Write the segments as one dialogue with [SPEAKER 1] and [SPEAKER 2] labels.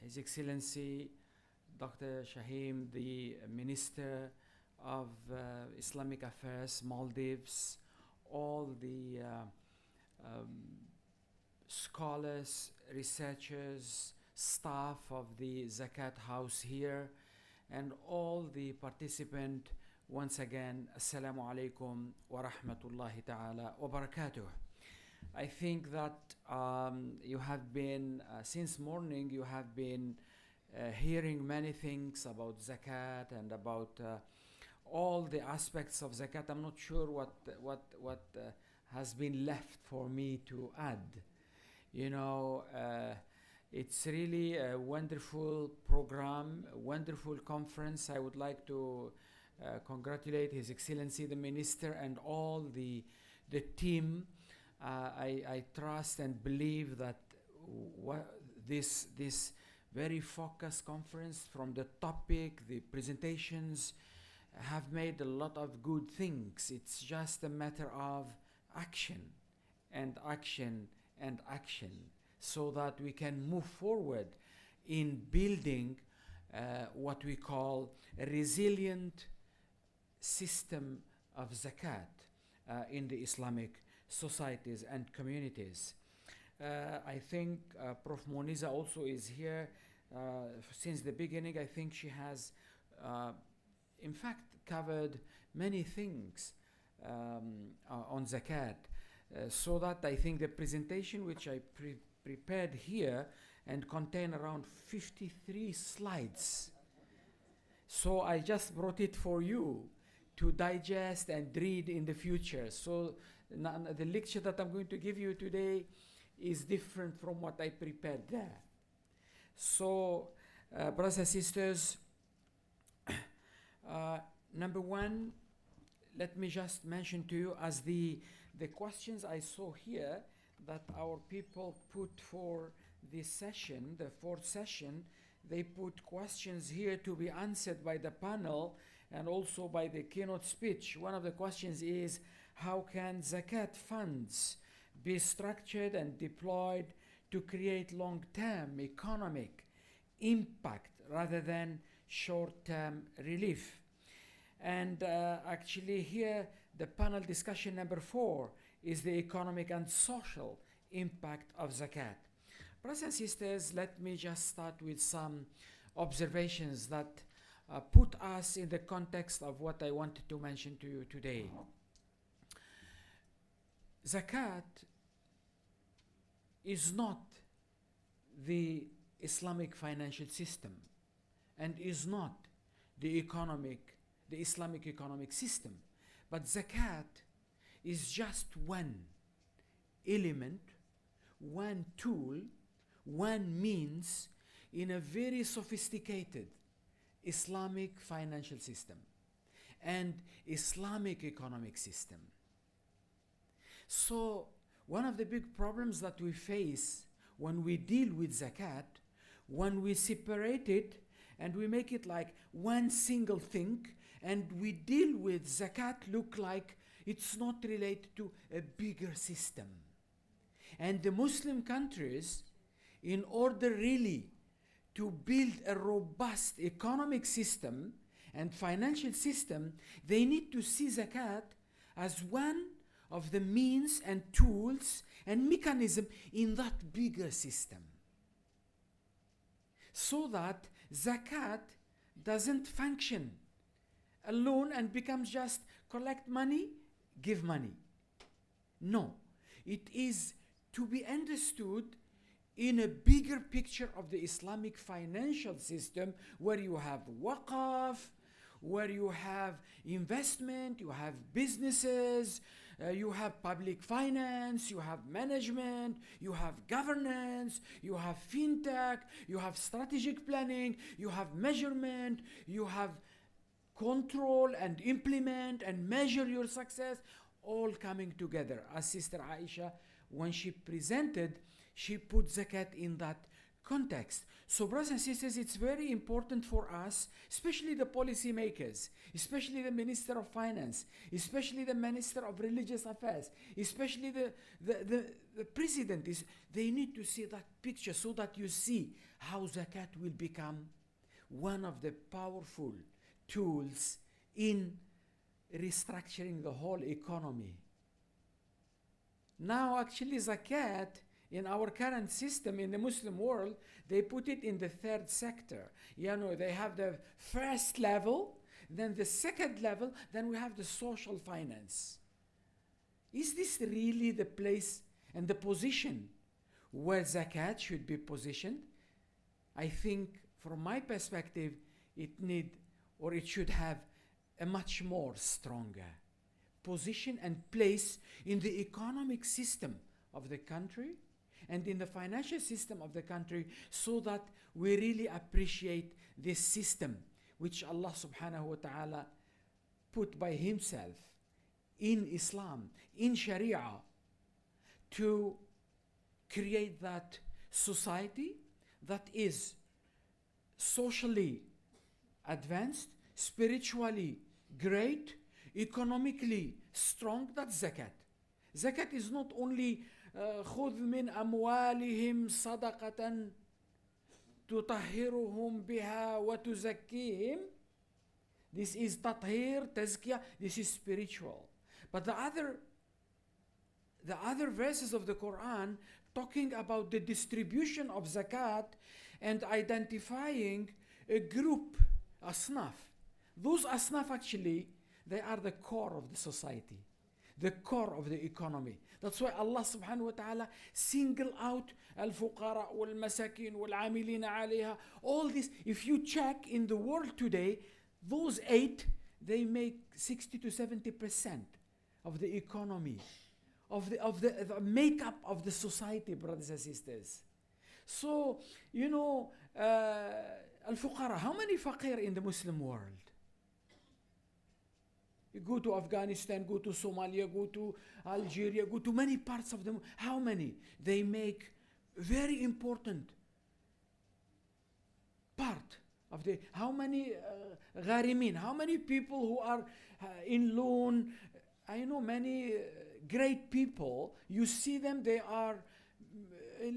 [SPEAKER 1] His Excellency Dr. Shahim, the Minister of Islamic Affairs, Maldives, all the scholars, researchers, staff of the Zakat House here, and all the participants. Once again, Assalamu alaikum wa rahmatullahi ta'ala wa barakatuh. I think that you have been, since morning, you have been hearing many things about Zakat and about all the aspects of Zakat. I'm not sure what has been left for me to add. You know, it's really a wonderful program, a wonderful conference. I would like to congratulate His Excellency the Minister and all the team. I trust and believe that this very focused conference, from the topic, the presentations, have made a lot of good things. It's just a matter of action and action and action, so that we can move forward in building what we call a resilient system of zakat in the Islamic societies and communities. I think Prof. Moniza also is here since the beginning. I think she has, in fact, covered many things on zakat. So that I think the presentation which I prepared here and contain around 53 slides. So I just brought it for you to digest and read in the future. So the lecture that I'm going to give you today is different from what I prepared there. So, brothers and sisters, number one, let me just mention to you as the questions I saw here that our people put for this session, the fourth session, they put questions here to be answered by the panel and also by the keynote speech. One of the questions is, how can zakat funds be structured and deployed to create long-term economic impact rather than short-term relief? And actually here, the panel discussion number 4 is the economic and social impact of zakat. Brothers and sisters, let me just start with some observations that put us in the context of what I wanted to mention to you today. Zakat is not the Islamic financial system and is not the Islamic economic system. But zakat is just one element, one tool, one means in a very sophisticated Islamic financial system and Islamic economic system. So one of the big problems that we face when we deal with zakat, when we separate it and we make it like one single thing, and we deal with zakat look like it's not related to a bigger system. And the Muslim countries, in order really to build a robust economic system and financial system, they need to see zakat as one of the means and tools and mechanism in that bigger system. So that zakat doesn't function alone and becomes just collect money, give money. No, it is to be understood in a bigger picture of the Islamic financial system, where you have waqaf, where you have investment, you have businesses, you have public finance, you have management, you have governance, you have fintech, you have strategic planning, you have measurement, you have control and implement and measure your success, all coming together. As Sister Aisha, when she presented, she put zakat in that context. So, brothers and sisters, it's very important for us, especially the policy makers, especially the Minister of Finance, especially the Minister of Religious Affairs, especially the President. They need to see that picture so that you see how zakat will become one of the powerful tools in restructuring the whole economy. Now, actually, zakat in our current system in the Muslim world, they put it in the third sector. You know, they have the first level, then the second level, then we have the social finance. Is this really the place and the position where zakat should be positioned? I think, from my perspective, it should have a much more stronger position and place in the economic system of the country and in the financial system of the country, so that we really appreciate this system which Allah subhanahu wa ta'ala put by himself in Islam, in Sharia, to create that society that is socially advanced, spiritually great, economically strong. That's zakat. Zakat is not only خذ من أموالهم صدقة تطهرهم بها وتزكيهم. This is tathir, tazkiyah. This is spiritual. But the other verses of the Quran talking about the distribution of zakat and identifying a group, asnaf. Those asnaf actually, they are the core of the society, the core of the economy. That's why Allah subhanahu wa ta'ala single out al-fuqara wal-masakin wal-amilina alayha. All this, if you check in the world today, those 8, they make 60 to 70% of the economy, of the makeup of the society, brothers and sisters. So, you know, al-fuqara, how many faqir in the Muslim world? You go to Afghanistan, go to Somalia, go to Algeria, go to many parts of them. How many? They make very important part of the, how many gharimin, how many people who are in loan. I know many great people, you see them, they are,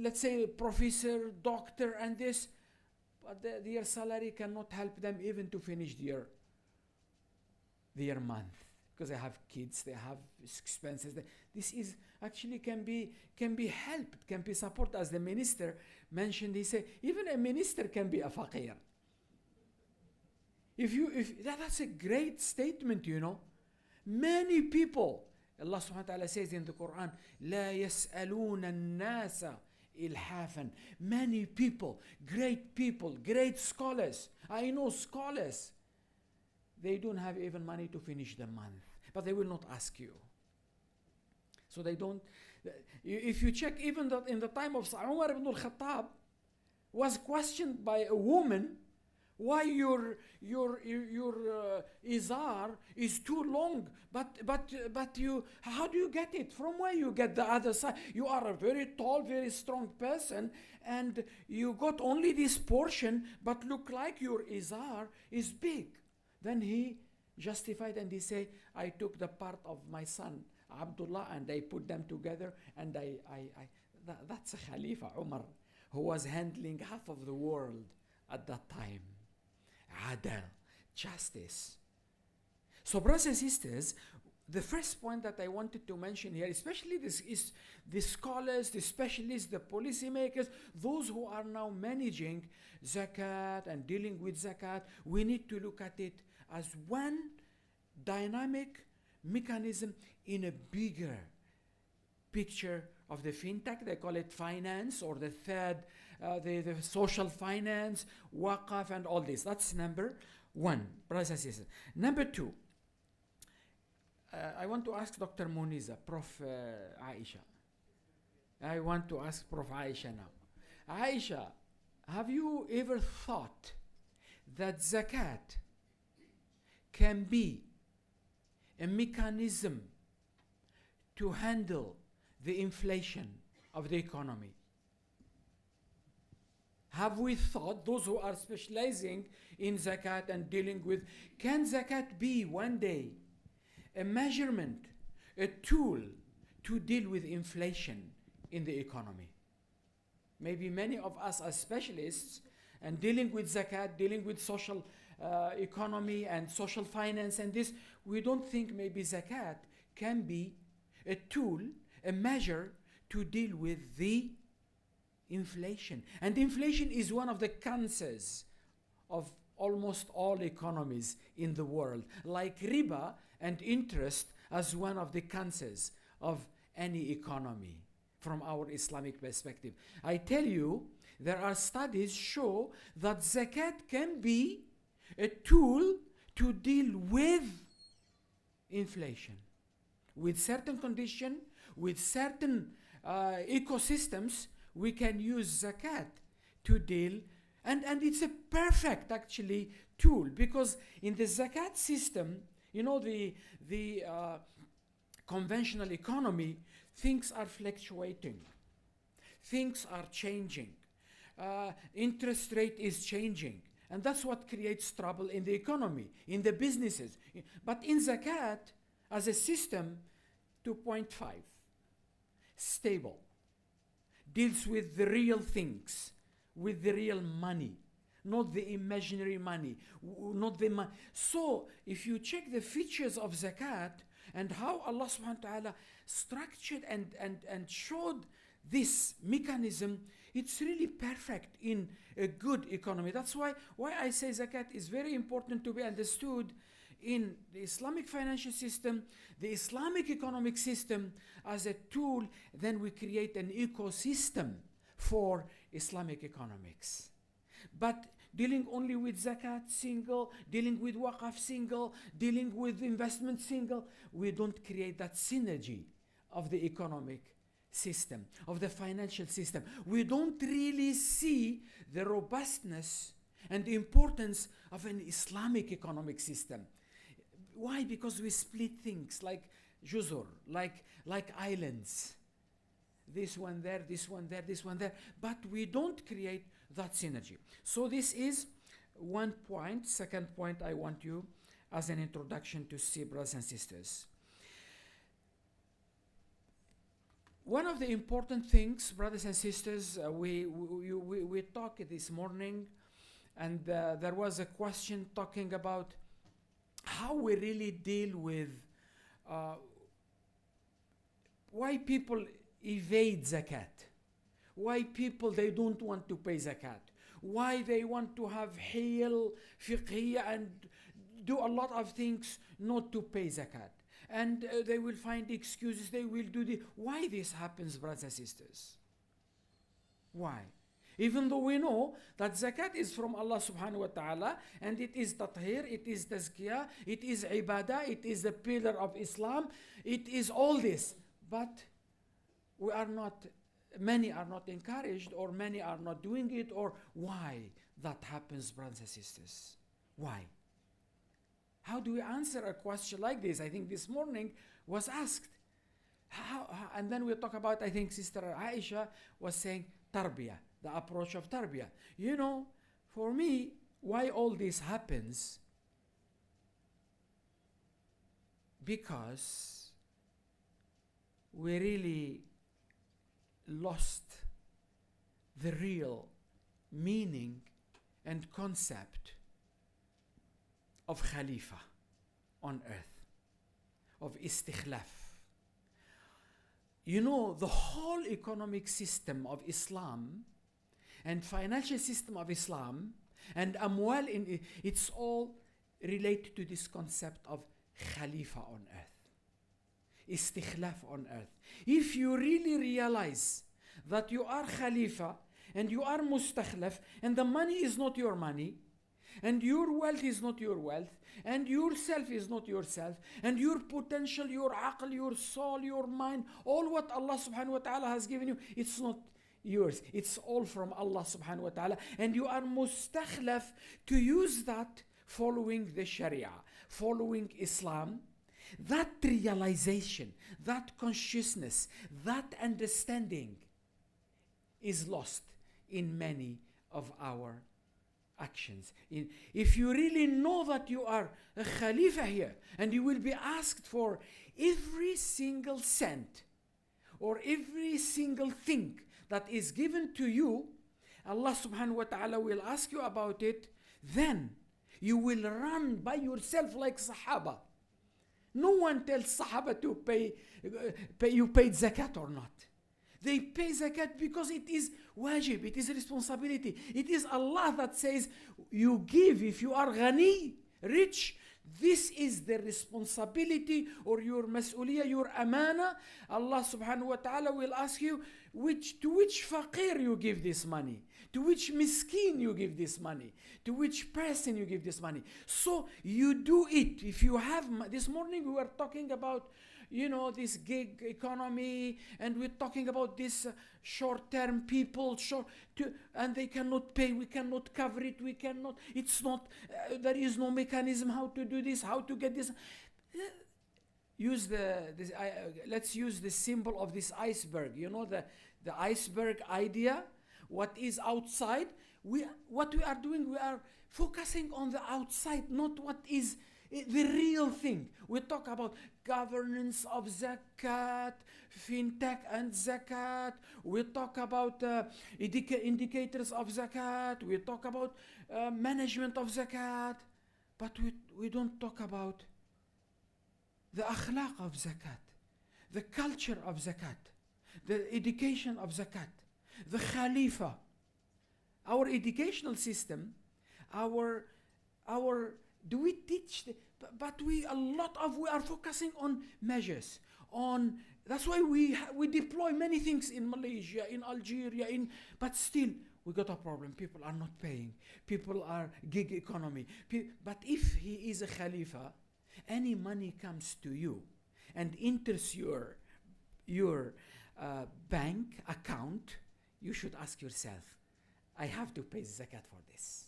[SPEAKER 1] let's say, professor, doctor, and this, but their salary cannot help them even to finish their month, because they have kids, they have expenses. This is actually can be helped, can be supported. As the minister mentioned, he said even a minister can be a faqir. That's a great statement, you know. Many people, Allah subhanahu wa ta'ala says in the Quran, لا يسألون الناس إلحافا. Many people, great scholars. I know scholars. They don't have even money to finish the month, but they will not ask you. So they don't. If you check, even that in the time of Umar ibn al-Khattab, was questioned by a woman, why your izar is too long, but you, how do you get it? From where you get the other side? You are a very tall, very strong person, and you got only this portion, but look like your izar is big. Then he justified and he said, I took the part of my son Abdullah and I put them together, and that's a Khalifa Umar who was handling half of the world at that time. Adal, justice. So, brothers and sisters, the first point that I wanted to mention here, especially this is the scholars, the specialists, the policymakers, those who are now managing zakat and dealing with zakat, we need to look at it as one dynamic mechanism in a bigger picture of the fintech. They call it finance, or the third, the social finance, waqaf, and all this. That's number one, brothers and sisters. Number two, I want to ask Dr. Muniza, Prof. Aisha. I want to ask Prof. Aisha now. Aisha, have you ever thought that zakat can be a mechanism to handle the inflation of the economy? Have we thought, those who are specializing in zakat and dealing with, can zakat be one day a measurement, a tool to deal with inflation in the economy? Maybe many of us as specialists and dealing with zakat, dealing with social economy and social finance and this, we don't think maybe zakat can be a tool, a measure to deal with the inflation. And inflation is one of the cancers of almost all economies in the world, like riba and interest as one of the cancers of any economy from our Islamic perspective. I tell you, there are studies show that zakat can be a tool to deal with inflation. With certain condition, with certain ecosystems, we can use zakat to deal, and it's a perfect actually tool, because in the zakat system, you know, the conventional economy, things are fluctuating, things are changing, interest rate is changing, and that's what creates trouble in the economy, in the businesses. But in zakat, as a system, 2.5, stable, deals with the real things, with the real money, not the imaginary money, not the money. So if you check the features of zakat and how Allah subhanahu wa ta'ala structured and showed this mechanism, it's really perfect in a good economy. That's why I say zakat is very important to be understood in the Islamic financial system, the Islamic economic system as a tool. Then we create an ecosystem for Islamic economics. But dealing only with zakat single, dealing with waqaf single, dealing with investment single, we don't create that synergy of the economic system, of the financial system. We don't really see the robustness and the importance of an Islamic economic system. Why? Because we split things like juzur, like islands. This one there, this one there, this one there. But we don't create that synergy. So this is one point. Second point I want you as an introduction to see, brothers and sisters. One of the important things, brothers and sisters, we talked this morning, and there was a question talking about how we really deal with why people evade zakat, why people they don't want to pay zakat, why they want to have hiyal, fiqhiyya, and do a lot of things not to pay zakat. And they will find excuses, they will do the... Why this happens, brothers and sisters? Why? Even though we know that zakat is from Allah subhanahu wa ta'ala, and it is tathir, it is tazkiyah, it is ibadah, it is the pillar of Islam, it is all this. But we are not, many are not encouraged, or many are not doing it, or why that happens, brothers and sisters? Why? How do we answer a question like this? I think this morning was asked. And then we'll talk about, I think Sister Aisha was saying tarbiyah, the approach of tarbiyah. You know, for me, why all this happens? Because we really lost the real meaning and concept of Khalifa on earth, of istikhlaf. You know, the whole economic system of Islam and financial system of Islam and amwal, it's all related to this concept of Khalifa on earth, istikhlaf on earth. If you really realize that you are Khalifa and you are mustakhlaf, and the money is not your money, and your wealth is not your wealth, and yourself is not yourself, and your potential, your aql, your soul, your mind, all what Allah subhanahu wa ta'ala has given you, it's not yours. It's all from Allah subhanahu wa ta'ala. And you are mustakhlaf to use that following the Sharia, following Islam. That realization, that consciousness, that understanding is lost in many of our actions. If you really know that you are a Khalifa here, and you will be asked for every single cent or every single thing that is given to you, Allah subhanahu wa ta'ala will ask you about it, then you will run by yourself like Sahaba. No one tells Sahaba to pay you paid zakat or not. They pay zakat because it is wajib, it is responsibility. It is Allah that says, you give. If you are ghani, rich, this is the responsibility or your mas'uliyah, your amana. Allah subhanahu wa ta'ala will ask you to which faqir you give this money, to which miskin you give this money, to which person you give this money. So you do it. If you have, this morning we were talking about, this gig economy, and we're talking about this short-term people, and they cannot pay, we cannot cover it, it's not, there is no mechanism how to do this, how to get this. Let's use the symbol of this iceberg, the iceberg idea, what is outside. What we are doing, we are focusing on the outside, not what is the real thing. We talk about governance of zakat, fintech and zakat. We talk about indicators of zakat. We talk about management of zakat. But we don't talk about the akhlaq of zakat, the culture of zakat, the education of zakat, the khalifa, our educational system, do we teach? But we are focusing on measures. That's why we deploy many things in Malaysia, in Algeria, but still we got a problem. People are not paying. People are gig economy. But if he is a Khalifa, any money comes to you and enters your bank account, you should ask yourself, I have to pay zakat for this.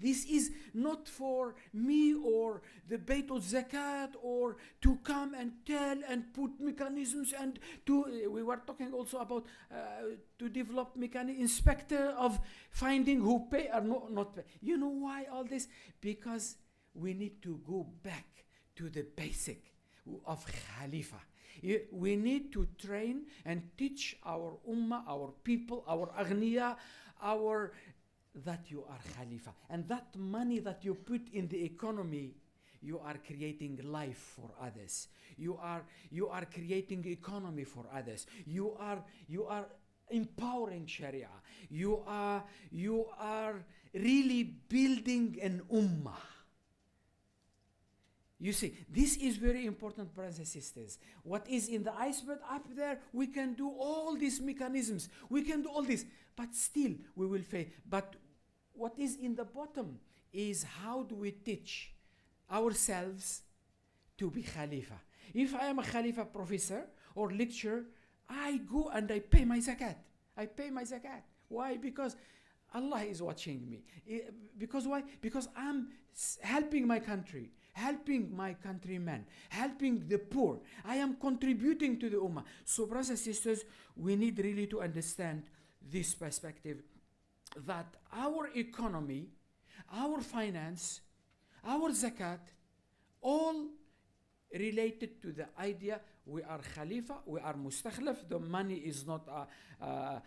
[SPEAKER 1] This is not for me or the Bayt al-Zakat or to come and tell and put mechanisms and we were talking also about to develop inspector of finding who pay or not pay. You know why all this? Because we need to go back to the basic of Khalifa. We need to train and teach our ummah, our people, our aghniya, that you are Khalifa. And that money that you put in the economy, you are creating life for others. You are creating economy for others. You are empowering Sharia. You are really building an ummah. You see, this is very important, brothers and sisters. What is in the iceberg up there, we can do all these mechanisms. We can do all this, but still we will fail. But what is in the bottom is how do we teach ourselves to be Khalifa. If I am a Khalifa professor or lecturer, I go and I pay my zakat. I pay my zakat. Why? Because Allah is watching me. Because why? Because I'm helping my country, helping my countrymen, helping the poor. I am contributing to the ummah. So brothers and sisters, we need really to understand this perspective, that our economy, our finance, our zakat, all related to the idea we are Khalifa, we are Mustakhlaf. The money is not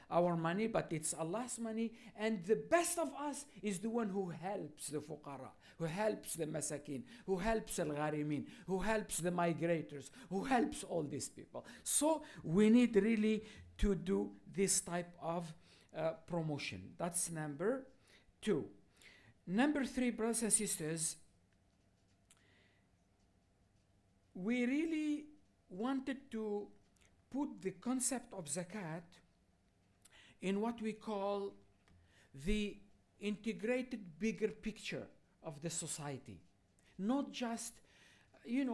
[SPEAKER 1] our money, but it's Allah's money. And the best of us is the one who helps the fuqara, who helps the masakin, who helps al-gharimin, who helps the migrators, who helps all these people. So we need really to do this type of promotion. That's number 2. Number 3, brothers and sisters, we really wanted to put the concept of zakat in what we call the integrated bigger picture of the society. Not just, I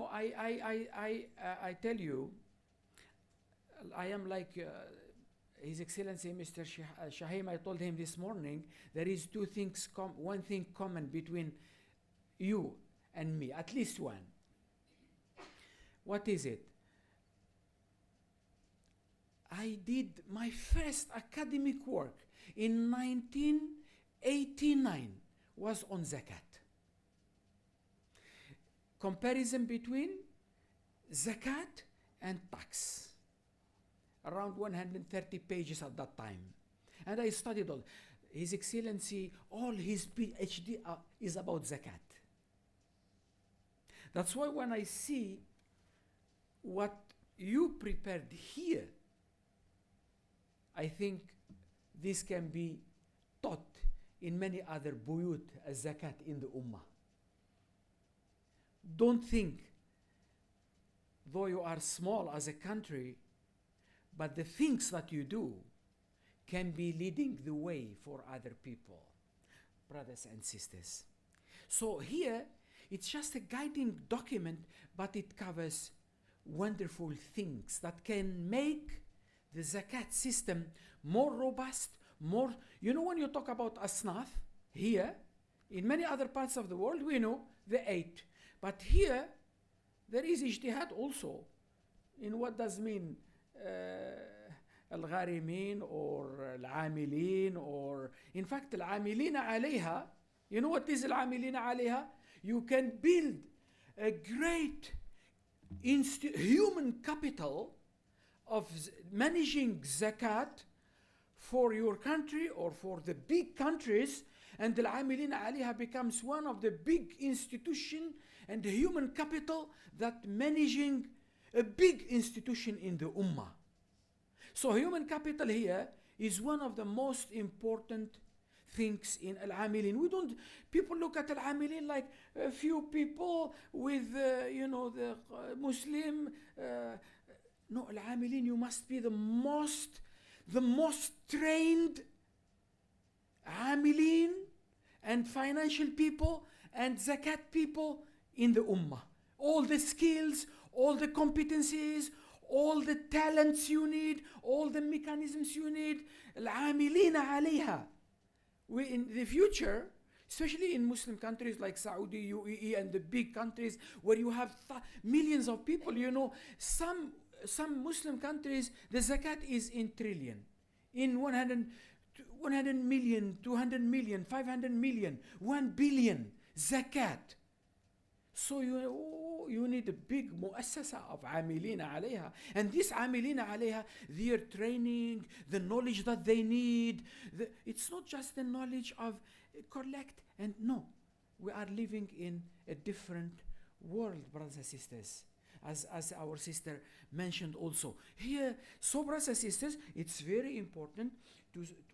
[SPEAKER 1] tell you, I am like His Excellency Mr. Shahim. I told him this morning, there is one thing common between you and me, at least one. What is it? I I did my first academic work in 1989 was on zakat. Comparison between zakat and tax. Around 130 pages at that time. And I studied all. His Excellency, all his PhD is about zakat. That's why when I see what you prepared here, I think this can be taught in many other buyut as zakat in the ummah. Don't think, though you are small as a country, but the things that you do can be leading the way for other people, brothers and sisters. So here, it's just a guiding document, but it covers wonderful things that can make the zakat system more robust, more, you know, when you talk about asnaf, here, in many other parts of the world, we know the 8. But here, there is ijtihad also in what does mean al-gharimin or al-amilin, or in fact al-amilina alayha. You know what is al-amilina alayha? You can build a great human capital of managing zakat for your country or for the big countries, and al-amilina alayha becomes one of the big institution and the human capital that managing a big institution in the ummah. So human capital here is one of the most important things in al-amilin. People look at al-amilin like a few people with, the Muslim. No, al-amilin, you must be the most trained amilin and financial people and zakat people in the ummah. All the skills, all the competencies, all the talents you need, all the mechanisms you need, al-amilina alayha. In the future, especially in Muslim countries like Saudi, UAE, and the big countries where you have millions of people, some Muslim countries, the zakat is in trillion, in 100 million, 200 million, 500 million, 1 billion zakat. So you need a big muassasa of amilina alayha. And this amilina alayha, their training, the knowledge that they need, it's not just the knowledge of collect and no. We are living in a different world, brothers and sisters. As our sister mentioned also. Here, so brothers and sisters, it's very important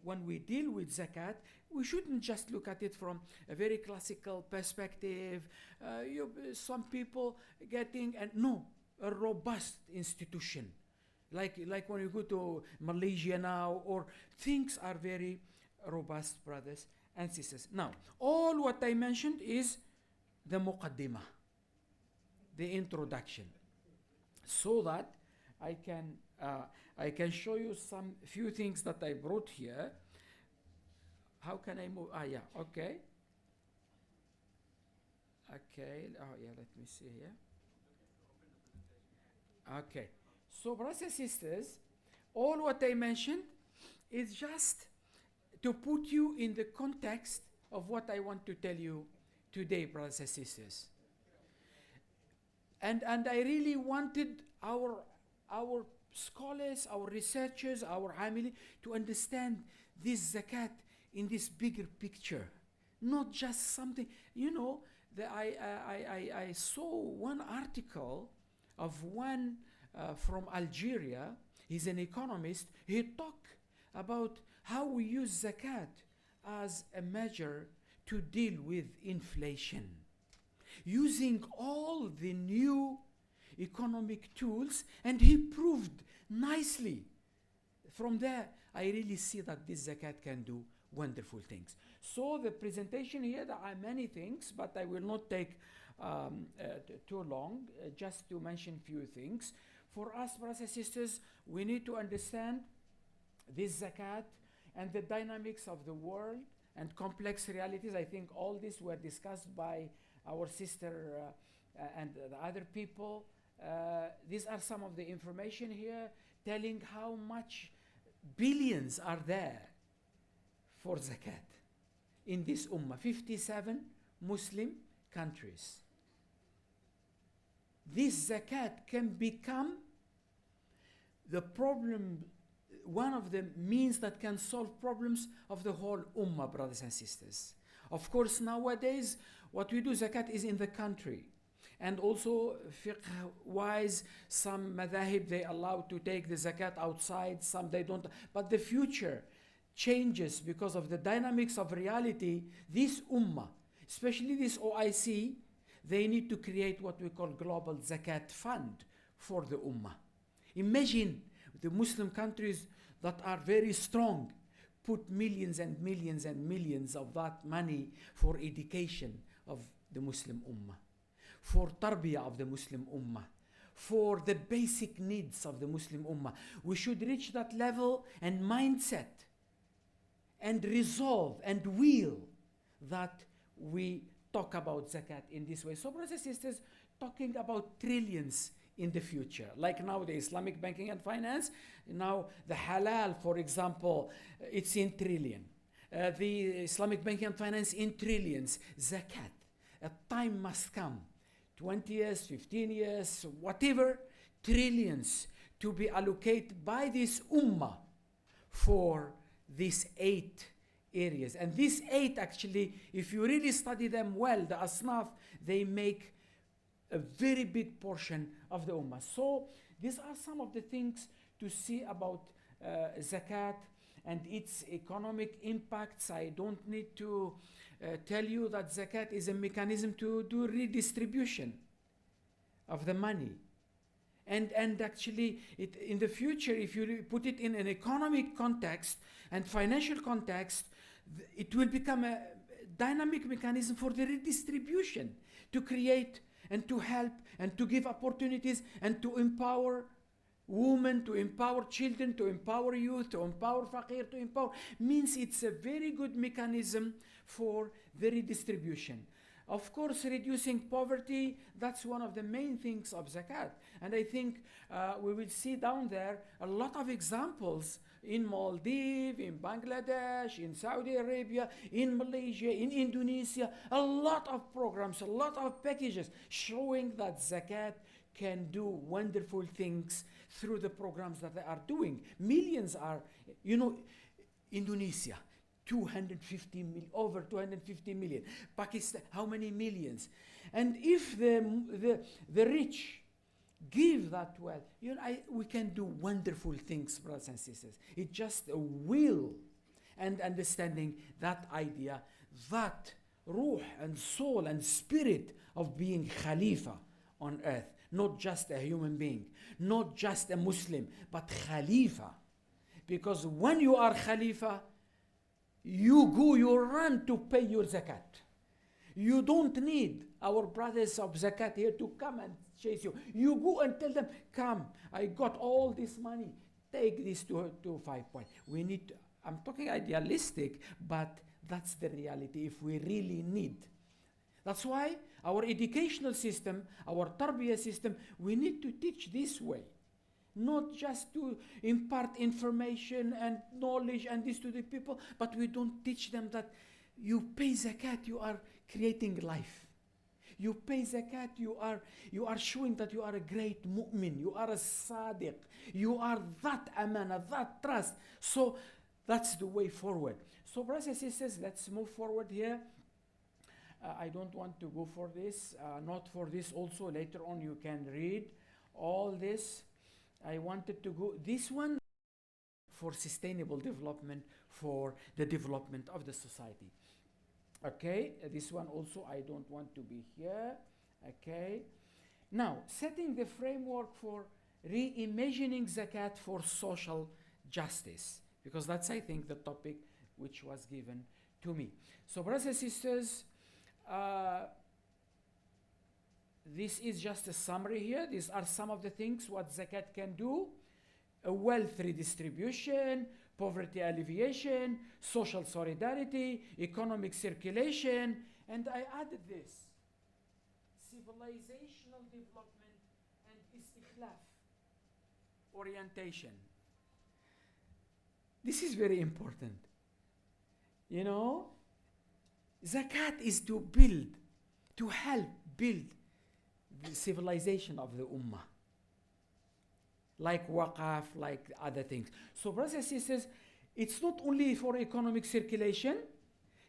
[SPEAKER 1] when we deal with zakat, we shouldn't just look at it from a very classical perspective. Some people getting, a robust institution. Like when you go to Malaysia now, or things are very robust, brothers and sisters. Now, all what I mentioned is the muqaddimah, the introduction, so that I can show you some few things that I brought here. How can I move? Yeah, okay. Okay, let me see here. Okay, so brothers and sisters, all what I mentioned is just to put you in the context of what I want to tell you today, brothers and sisters. And I really wanted our scholars, our researchers, our amili to understand this zakat in this bigger picture, not just something. I saw one article of one from Algeria. He's an economist. He talked about how we use zakat as a measure to deal with inflation, using all the new economic tools, and he proved nicely. From there, I really see that this zakat can do wonderful things. So the presentation here, there are many things, but I will not take too long, just to mention few things. For us, brothers and sisters, we need to understand this zakat and the dynamics of the world and complex realities. I think all this were discussed by our sister and the other people These are some of the information here telling how much billions are there for zakat in this ummah. 57 Muslim countries. This zakat can become the problem, one of the means that can solve problems of the whole ummah, brothers and sisters. Of course, nowadays, what we do, zakat is in the country. And also, fiqh-wise, some madhahib, they allow to take the zakat outside, some they don't. But the future changes because of the dynamics of reality. This ummah, especially this OIC, they need to create what we call global zakat fund for the ummah. Imagine the Muslim countries that are very strong put millions and millions and millions of that money for education of the Muslim ummah, for tarbiyah of the Muslim ummah, for the basic needs of the Muslim ummah. We should reach that level and mindset and resolve and will that we talk about zakat in this way. So brothers and sisters, talking about trillions in the future, like now the Islamic banking and finance, now the halal, for example, it's in trillion. The Islamic banking and finance in trillions. Zakat, a time must come, 20 years, 15 years, whatever, trillions to be allocated by this ummah for these 8 areas. And these 8 actually, if you really study them well, the asnaf, they make a very big portion of the ummah. So these are some of the things to see about zakat and its economic impacts. I don't need to tell you that zakat is a mechanism to do redistribution of the money. And actually, in the future, if you put it in an economic context and financial context, it will become a dynamic mechanism for the redistribution, to create and to help and to give opportunities and to empower women, to empower children, to empower youth, to empower faqir, to empower. Means it's a very good mechanism for the redistribution. Of course, reducing poverty, that's one of the main things of zakat. And I think we will see down there a lot of examples in Maldives, in Bangladesh, in Saudi Arabia, in Malaysia, in Indonesia, a lot of programs, a lot of packages showing that zakat can do wonderful things through the programs that they are doing. Millions are, you know, Indonesia, 250 million, over 250 million. Pakistan, how many millions? And if the rich give that wealth, you know, we can do wonderful things, brothers and sisters. It's just a will and understanding that idea, that ruh and soul and spirit of being Khalifa on earth. Not just a human being, not just a Muslim, but Khalifa. Because when you are Khalifa, you run to pay your zakat. You don't need our brothers of zakat here to come and chase you. You go and tell them, come, I got all this money, take this to 5 points. We need to, I'm talking idealistic, but that's the reality if we really need. That's why our educational system, our tarbiyah system, we need to teach this way. Not just to impart information and knowledge and this to the people, but we don't teach them that you pay zakat, you are creating life. You pay zakat, you are showing that you are a great mu'min, you are a sadiq, you are that amana, that trust. So that's the way forward. So brothers and sisters, let's move forward here. I don't want to go for this, not for this also. Later on you can read all this. I wanted to go, this one for sustainable development, for the development of the society. Okay, this one also I don't want to be here. Okay, now setting the framework for reimagining zakat for social justice, because that's, I think, the topic which was given to me. So brothers and sisters, this is just a summary here. These are some of the things what zakat can do: a wealth redistribution, poverty alleviation, social solidarity, economic circulation, and I added this: civilizational development and ikhlaf, orientation. This is very important. You know, zakat is to build, to help build the civilization of the ummah. Like waqaf, like other things. So brothers and sisters, it's not only for economic circulation,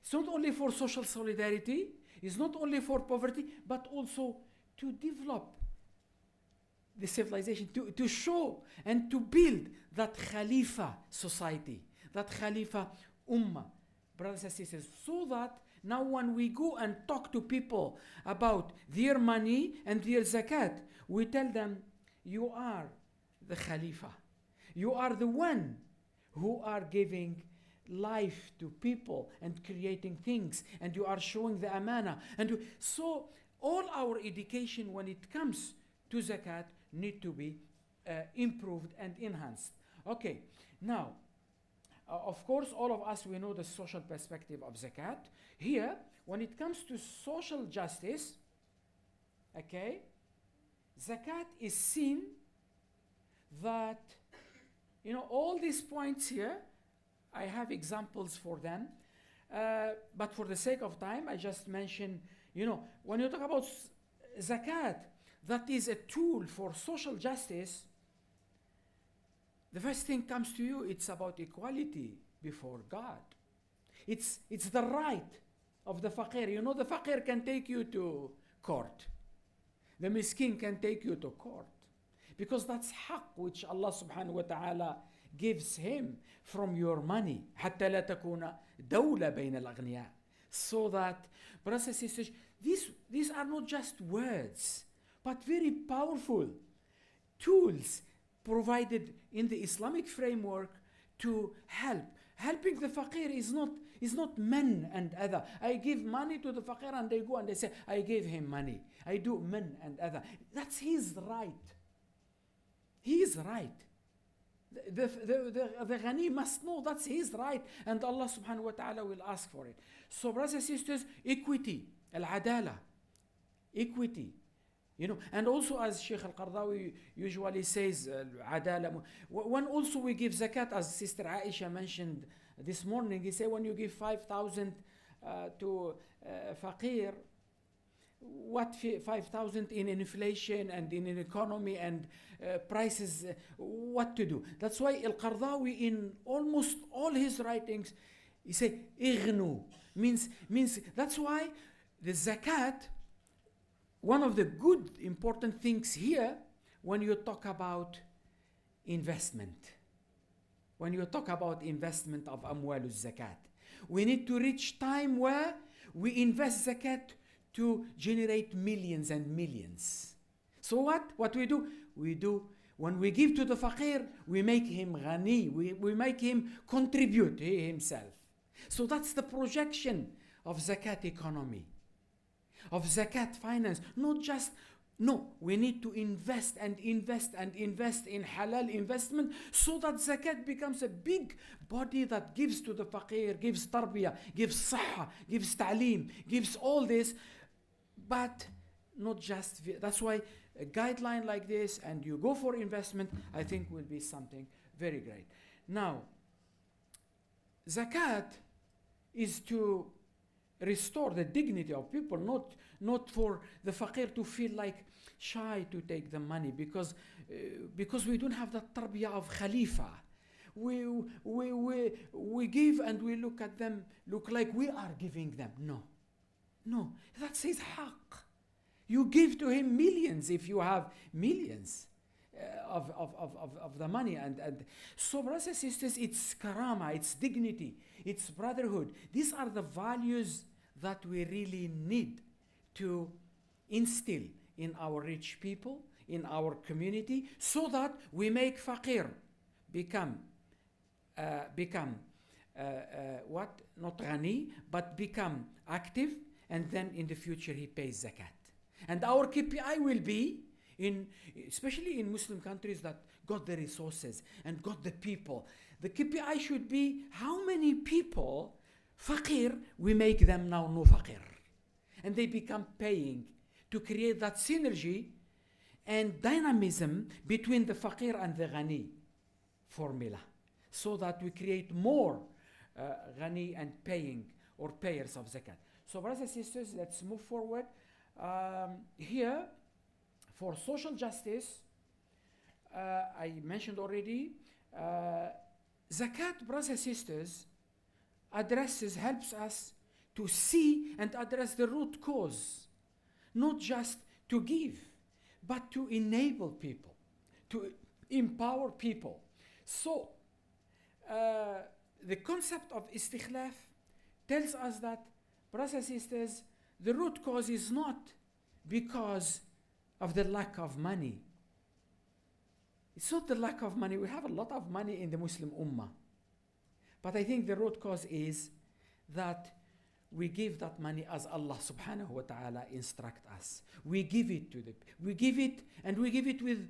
[SPEAKER 1] it's not only for social solidarity, it's not only for poverty, but also to develop the civilization, to show and to build that Khalifa society, that Khalifa Ummah, brothers and sisters, so that now when we go and talk to people about their money and their zakat, we tell them, you are the Khalifa. You are the one who are giving life to people and creating things, and you are showing the amana. And so all our education when it comes to zakat need to be improved and enhanced. Okay, now, of course, all of us, we know the social perspective of zakat. Here, when it comes to social justice, okay, zakat is seen that, you know, all these points here, I have examples for them, but for the sake of time, I just mention, you know, when you talk about zakat, that is a tool for social justice, the first thing comes to you, it's about equality before God. It's the right of the faqir. You know, the faqir can take you to court. The miskin can take you to court. Because that's haqq which Allah subhanahu wa ta'ala gives him from your money. حتى لا تكون دولة بين الأغنياء. So that, brothers and sisters, these are not just words, but very powerful tools provided in the Islamic framework to help. Helping the faqir is not men and other. I give money to the faqir and they go and they say, I gave him money. I do men and other. That's his right. He is right. The ghani must know that's his right, and Allah subhanahu wa ta'ala will ask for it. So brothers and sisters, equity, al-adala, equity. You know, and also as Sheikh Al-Qardawi usually says, adala. When also we give zakat, as Sister Aisha mentioned this morning, he said when you give 5,000 to faqir, what 5,000 in inflation and in an economy and prices, what to do? That's why Al-Qardawi in almost all his writings, he say ighnu, means that's why the zakat, one of the good important things here when you talk about investment, when you talk about investment of amwal zakat, we need to reach time where we invest zakat to generate millions and millions. So what we do? When we give to the faqir, we make him ghani, we make him contribute himself. So that's the projection of zakat economy, of zakat finance. We need to invest and invest and invest in halal investment so that zakat becomes a big body that gives to the faqir, gives tarbiyah, gives sahha, gives ta'lim, gives all this. But not just, that's why a guideline like this and you go for investment, I think will be something very great. Now, zakat is to restore the dignity of people, not for the faqir to feel like shy to take the money because we don't have that tarbiyah of khalifa. We give and we look at them, look like we are giving them. No, that's his haqq. You give to him millions if you have millions of the money. And so, brothers and sisters, it's karama, it's dignity, it's brotherhood. These are the values that we really need to instill in our rich people, in our community, so that we make faqir become not ghani, but become active, and then in the future he pays zakat. And our KPI will be, especially in Muslim countries that got the resources and got the people, the KPI should be how many people, faqir, we make them now no faqir. And they become paying to create that synergy and dynamism between the faqir and the ghani formula, so that we create more ghani and paying or payers of zakat. So brothers and sisters, let's move forward. Here, for social justice, I mentioned already, zakat, brothers and sisters, helps us to see and address the root cause, not just to give, but to enable people, to empower people. So, the concept of istikhlaf tells us that, brothers and sisters, the root cause is not because of the lack of money. It's not the lack of money. We have a lot of money in the Muslim Ummah. But I think the root cause is that we give that money as Allah subhanahu wa ta'ala instruct us. We give it to them. We give it with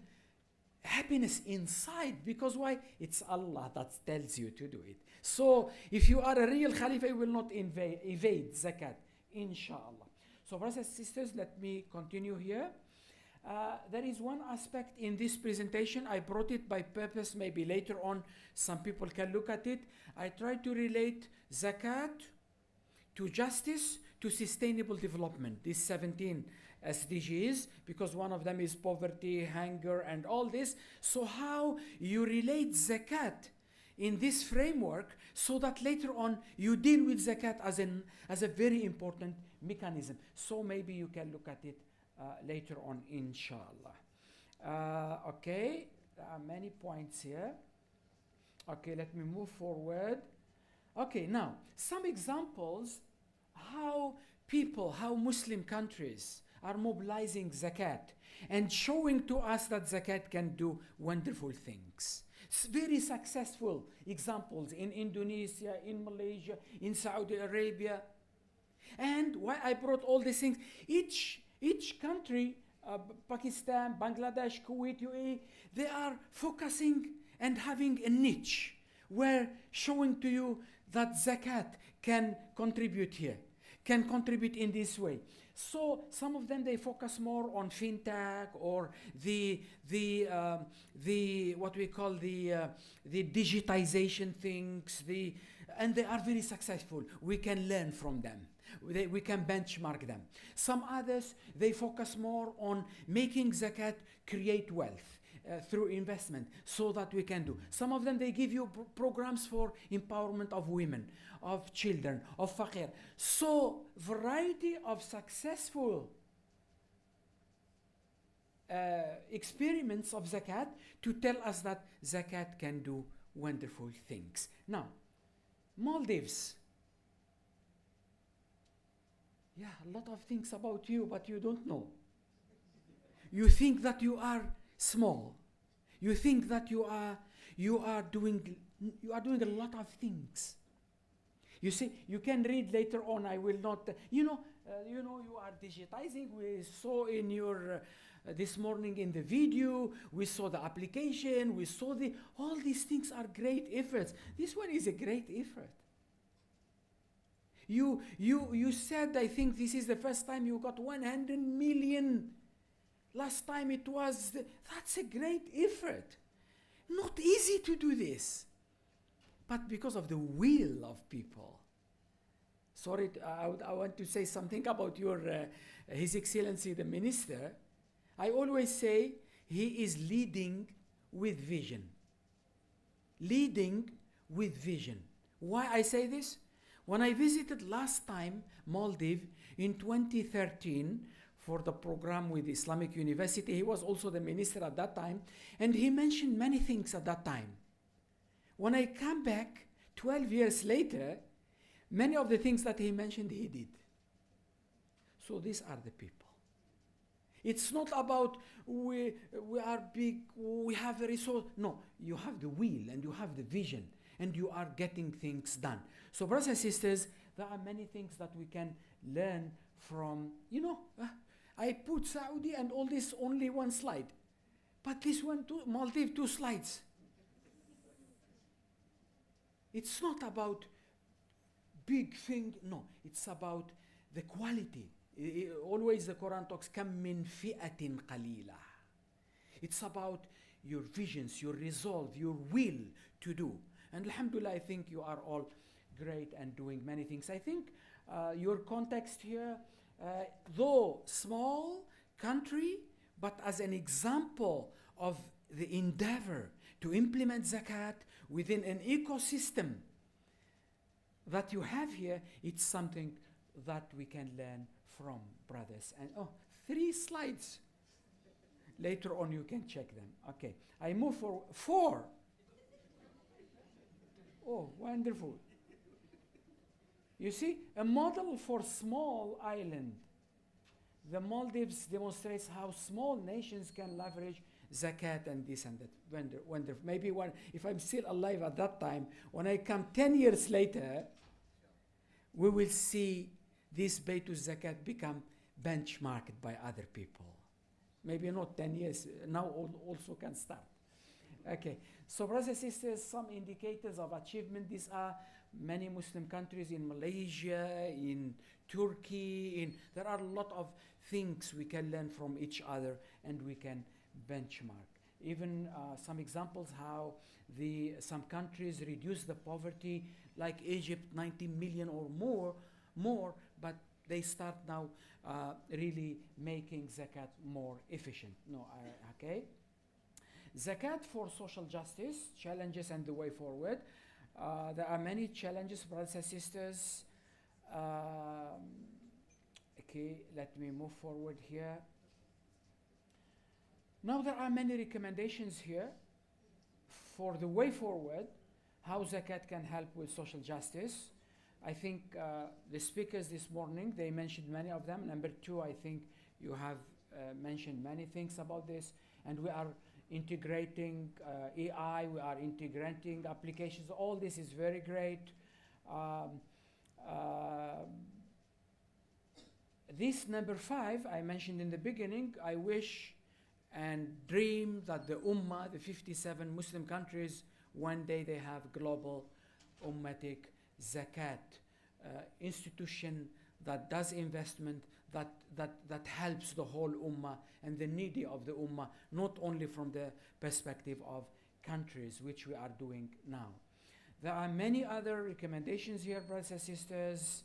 [SPEAKER 1] happiness inside, because why? It's Allah that tells you to do it. So if you are a real Khalifa, you will not evade zakat, inshallah. So brothers and sisters, let me continue here. There is one aspect in this presentation. I brought it by purpose. Maybe later on some people can look at it. I try to relate zakat to justice, to sustainable development, these 17 SDGs, because one of them is poverty, hunger, and all this. So how you relate zakat in this framework, so that later on you deal with zakat as a very important mechanism. So maybe you can look at it later on, inshallah. Okay, there are many points here. Okay, let me move forward. Okay, now some examples how Muslim countries are mobilizing zakat and showing to us that zakat can do wonderful things. It's very successful examples in Indonesia, in Malaysia, in Saudi Arabia. And why I brought all these things, each country, Pakistan, Bangladesh, Kuwait, UAE, they are focusing and having a niche where showing to you that zakat can contribute here, can contribute in this way. So some of them, they focus more on fintech or the what we call the digitization things, and they are very successful. We can learn from them. We can benchmark them. Some others, they focus more on making zakat create wealth through investment, so that we can do. Some of them, they give you programs for empowerment of women, of children, of faqir. So variety of successful experiments of zakat to tell us that zakat can do wonderful things. Now, Maldives. Yeah, a lot of things about you, but you don't know. You think that you are small. You think that you are doing a lot of things. You see, you can read later on. I will not. You are digitizing. We saw in your this morning in the video. We saw the application. We saw all these things are great efforts. This one is a great effort. You said, I think this is the first time you got 100 million. Last time it was, that's a great effort. Not easy to do this. But because of the will of people. Sorry, I want to say something about His Excellency the Minister. I always say he is leading with vision. Leading with vision. Why I say this? When I visited last time Maldives in 2013 for the program with Islamic University, he was also the minister at that time, and he mentioned many things at that time. When I come back 12 years later, many of the things that he mentioned, he did. So these are the people. It's not about we are big, we have a resource. No, you have the will and you have the vision and you are getting things done. So brothers and sisters, there are many things that we can learn from, I put Saudi and all this only one slide. But this one, Maldives, 2 slides. It's not about big thing, no. It's about the quality. Always the Quran talks, كَم مِّن فِئَةٍ قَلِيلَةٍ It's about your visions, your resolve, your will to do. And alhamdulillah, I think you are all great and doing many things. I think your context here, though small country, but as an example of the endeavor to implement zakat within an ecosystem that you have here, it's something that we can learn from, brothers. And 3 slides. Later on you can check them. Okay, I move for 4. Oh, wonderful. You see, a model for small island. The Maldives demonstrates how small nations can leverage zakat and this and that. Wonderful. Maybe if I'm still alive at that time, when I come 10 years later, we will see this Baytul Zakat become benchmarked by other people. Maybe not 10 years, now also can start. Okay, so brothers and sisters, some indicators of achievement. These are many Muslim countries, in Malaysia, in Turkey, there are a lot of things we can learn from each other and we can benchmark. Even some examples how some countries reduce the poverty, like Egypt, 90 million or more, but they start now really making zakat more efficient. Okay. Zakat for social justice, challenges and the way forward. There are many challenges, brothers and sisters. Okay, let me move forward here. Now there are many recommendations here for the way forward, how zakat can help with social justice. I think the speakers this morning, they mentioned many of them. Number 2, I think you have mentioned many things about this, and we are integrating AI, we are integrating applications. All this is very great. This number 5, I mentioned in the beginning, I wish and dream that the Ummah, the 57 Muslim countries, one day they have global Ummatic Zakat institution that does investment, that helps the whole Ummah and the needy of the Ummah, not only from the perspective of countries, which we are doing now. There are many other recommendations here, brothers and sisters.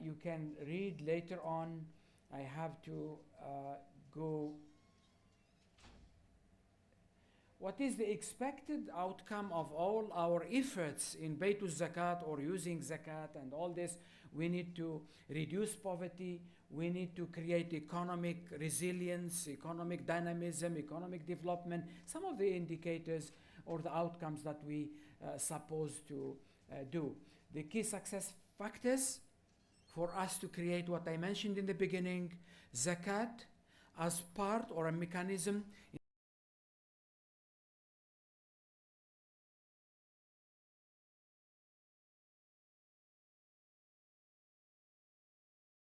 [SPEAKER 1] You can read later on. I have to go. What is the expected outcome of all our efforts in Baytul Zakat or using Zakat and all this? We need to reduce poverty. We need to create economic resilience, economic dynamism, economic development. Some of the indicators or the outcomes that we supposed to do. The key success factors for us to create what I mentioned in the beginning, Zakat as part or a mechanism